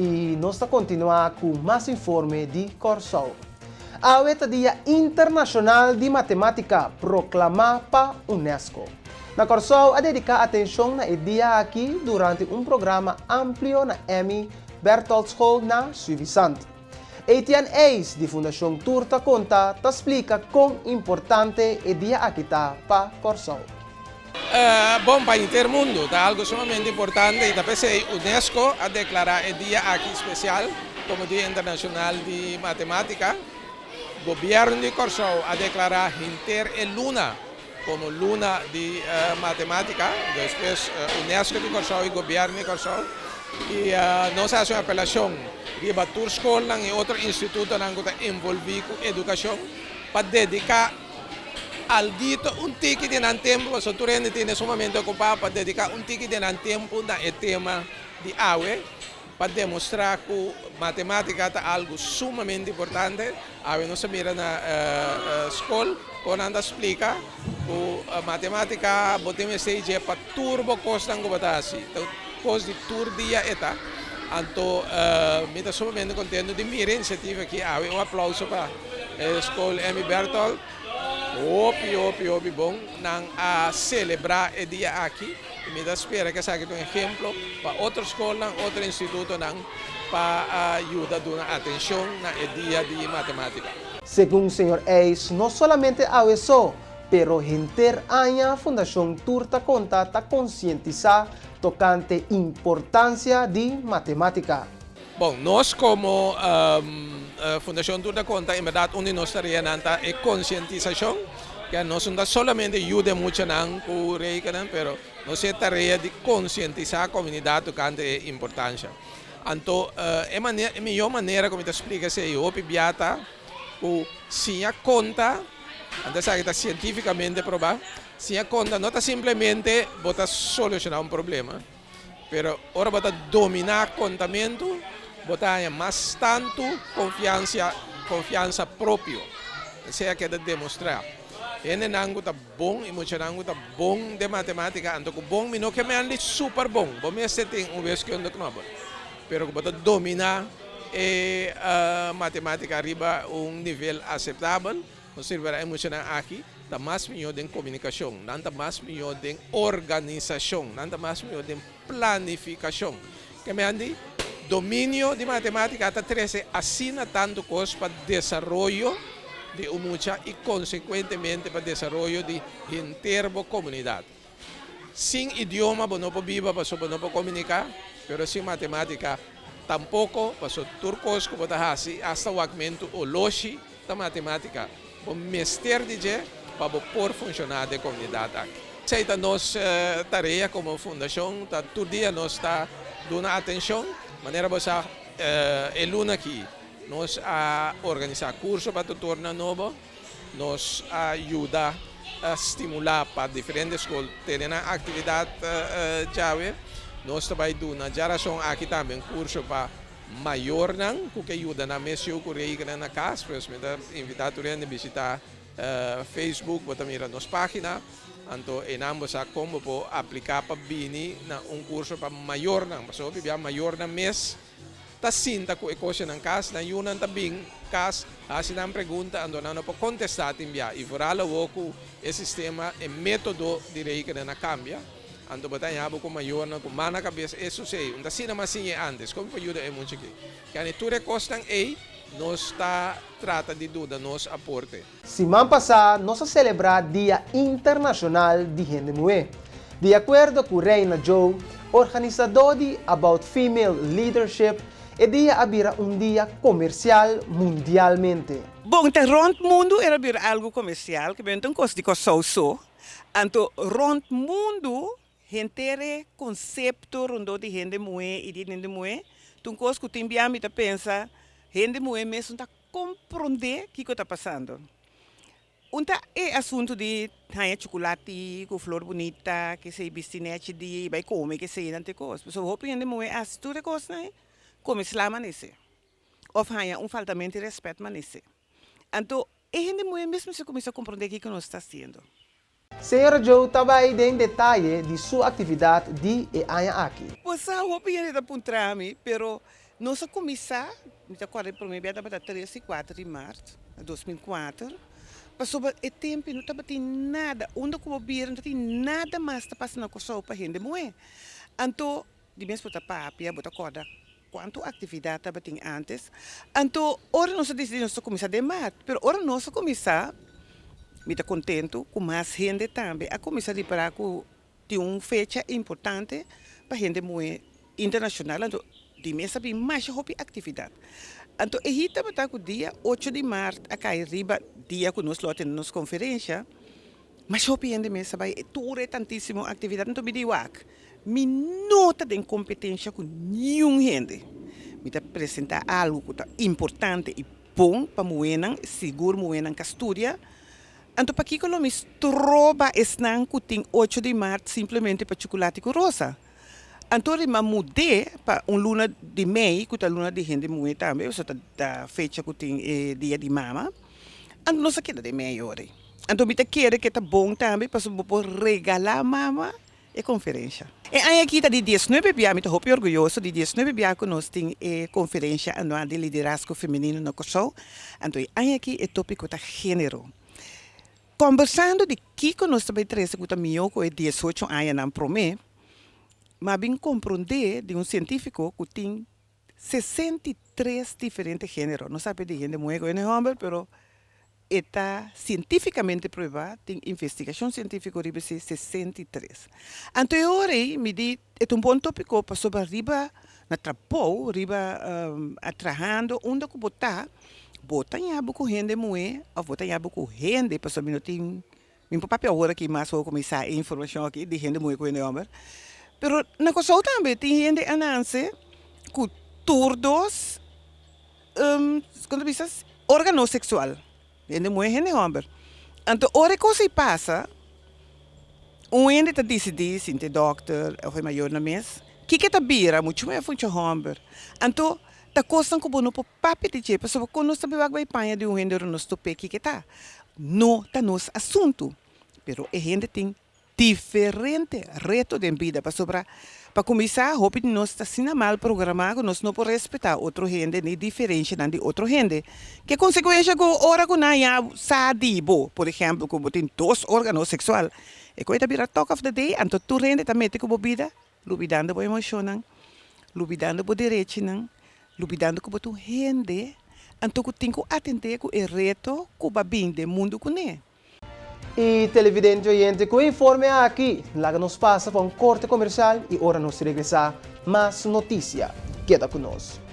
E nós está continuar com mais informe de Corsol. A Dia Internacional de Matemática proclamada para Unesco. Na Corsol, a dedicar atenção na dia aqui durante um programa amplo na Amy Berthold School na Suivisante. Etienne Eis, de Fundação Turta Conta, te explica quão importante é dia aqui para Corsol. Bom, para o mundo, é algo sumamente importante e talvez a Unesco a declarar o dia aqui especial como Dia Internacional de Matemática. O governo de Corsol a declarar Inter e Luna como Luna de Matemática, depois Unesco de Corsol e o governo de Corsol. E nós fazemos uma apelação de bater escola e outros institutos que envolvidos com educação para dedicar algo tique de tempo, o Turene tem sumamente ocupado para dedicar tique de tempo no tema de AUE, para demonstrar que matemática é algo sumamente importante. AUE não se mira na escola, quando anda explica que a matemática botem stage para turbo costa que bota assim, então costa de tur dia eta. Então, me está sumamente contente de minha iniciativa aqui. Um aplauso para a escola Amy Berthold. Opi bom, nang celebrar o dia aqui. E me espera que seja um exemplo para outra escola, outro instituto, para ajudar a atenção no dia de matemática. Segundo o Sr. Eis, não somente a USO, pero gente a Fundação Turta Conta está conscientizar tocante importância de matemática. Bom, nós como Fundação Turta Conta, em verdade, onde nós estaríamos é conscientização, que nós não somente ajuda muito com o reikinan, pero nós é tarefa de conscientizar a comunidade tocante a importância. Então, a melhor maneira como eu explico é eu pibiata que se a conta, antes está cientificamente provado, se a conta não está simplesmente bota solucionar problema, pero ora bota dominar contamento, botar mais tanto confiança própria, seja que demonstrar. Ene nango tá bom e muito nango tá bom de matemática, então o bom não que me ande super bom, bom me tem vez que ando knoba, pero que bota dominar matemática arriba nível aceitável, não servirá muito aqui. Está mais melhor de comunicação, não está mais melhor de organização, não está mais melhor de planificação. Que me andi, domínio de matemática está trazendo assina tanto coisa para desenvolvimento de mucha e consequentemente para desenvolvimento de interbo comunidade. Sem idioma, não pode viver, não pode comunicar, mas sem matemática tampouco, para turcos que pode fazer hasta o aumento o logi da matemática. O mestre de para pôr funcionar a comunidade aqui. Essa é a nossa tarefa como fundação, todo dia nós está dando atenção, maneira você é luna aqui, nós a organizar curso para tornar novo, nós ajuda a estimular para diferentes escolas terem atividade chave, nós também dando geração aqui também curso para maior que ajuda na missão que na casa, mas me invitar a visitar Facebook, bota mira nos página, então enamos a como po aplicar para bini na curso para maior nang, so bibia maior na mês, ta sinta ko ekosya ng kas na yun ang tabing kas, asin ang pergunta ando na po contestar timbia, e vorala woku e sistema e método direi que na cambia, ando batanya ko maior na ko mana cabeça isso sei, unda sina masinha antes, como ajuda é muito aqui, que a natura costan nós trata de dúvida, nos aporte. Semana passada, nós celebramos o Dia Internacional de Gente Mulher. De acordo com Reina Joe, organizador de About Female Leadership, o dia abrirá dia comercial mundialmente. Bom, então, rond mundo era algo comercial, que bem, coisa de coisa Então, rond mundo, gente conceito rondo de gente mulher e de gente mulher, então coisa que o timbiami pensa, gente mulher mesmo está compreender o que está passando. É assunto de chocolate com flor bonita, que se bistinete de vai comer, que se não tem coisa. Mas eu gente mulher as tudo coisa, né? Como slama nesse. Ou faltamento de respeito nesse. Então, gente mulher mesmo se começa a compreender o que nós está fazendo. Senhora Joe também tem detalhe de sua atividade de aqui. Pois a opinião da puntrami, pero Nossa comissão, me acordo para mim, para 3 e 4 de março de 2004, passou o tempo e não estava nada, onde eu via, não tinha nada mais que passando com a para a gente moer. Então, de mesmo para papia, botar corda, quanto atividade estava antes. Então, ora nós decidimos nossa comissão de março, mas ora nossa comissão, me está contento com mais gente também. A comissão de Paracu tem uma fecha importante para a gente moer internacional. Então, de mês sabe mais atividade. Então, a gente está com o dia 8 de março, a riba dia que nós temos nossa conferência, mas o de mês sabe tudo é tantíssimo atividade. Então, me digo, me nota de incompetência com nenhum gente. Me apresentar algo que é importante e bom para moenan, seguro moenan que estudia. Então, para que eu me troba esnan que tem 8 de março simplesmente para chocolate com rosa. Então, eu mudei para luna de mei, que é a luna de gente moe também, ou seja, da fecha que tem dia de mama. Então, não sei de mei hoje. Então, eu quero que está bom também para regalar mama e conferência. E aí aqui está de 19 de maio, estou orgulhoso de 19 de maio que nós temos conferência anual de liderazgo feminino no Kosovo. Então, aí aqui é tópico da gênero. Conversando de que nós também temos que é 18 anos na promê, mas bem compreender de científico que tem 63 diferentes gêneros. Não sabe de gente muito em homem, mas está cientificamente provado, tem investigação científica sobre 63. Então, agora, me diz, é bom tópico para sobre riba na trapou, riba atrahando, onde que botar em abo com gente muito, ou botar em abo com gente, para sobre não tem, meu papel agora que mais vou começar a informação aqui de gente muito em homem. Pero na Kosovo também tem gente ananse com turdos, quando dizes órgão sexual. Gente muito gente homem. Então, ora coisa passa, gente está decidindo, se é doutor ou é maior na mês, que está bira muito mais funcionante homem. Então, tá coisa que não pode papel de jeito, porque quando nós também vai panha de gente no nosso tope que está, não está nosso assunto. Pero a gente tem diferente reto de vida para começar, hope nós está sendo mal programado, nós não podemos respeitar outra gente nem diferente de outra gente. Que consequência que ora que não sadibo, por exemplo, como tem 2 órgãos sexuais, e coisa vira talk of the day, então tu gente também tem como vida, lubidando por emoção, lubidando por direito, lubidando como tu gente, então tu tem que atender com o reto que vai vir do mundo com ele. E televidente oyente, com o informe aqui, lá nos passa para um corte comercial e hora nos regressar mais notícia. Queda conosco.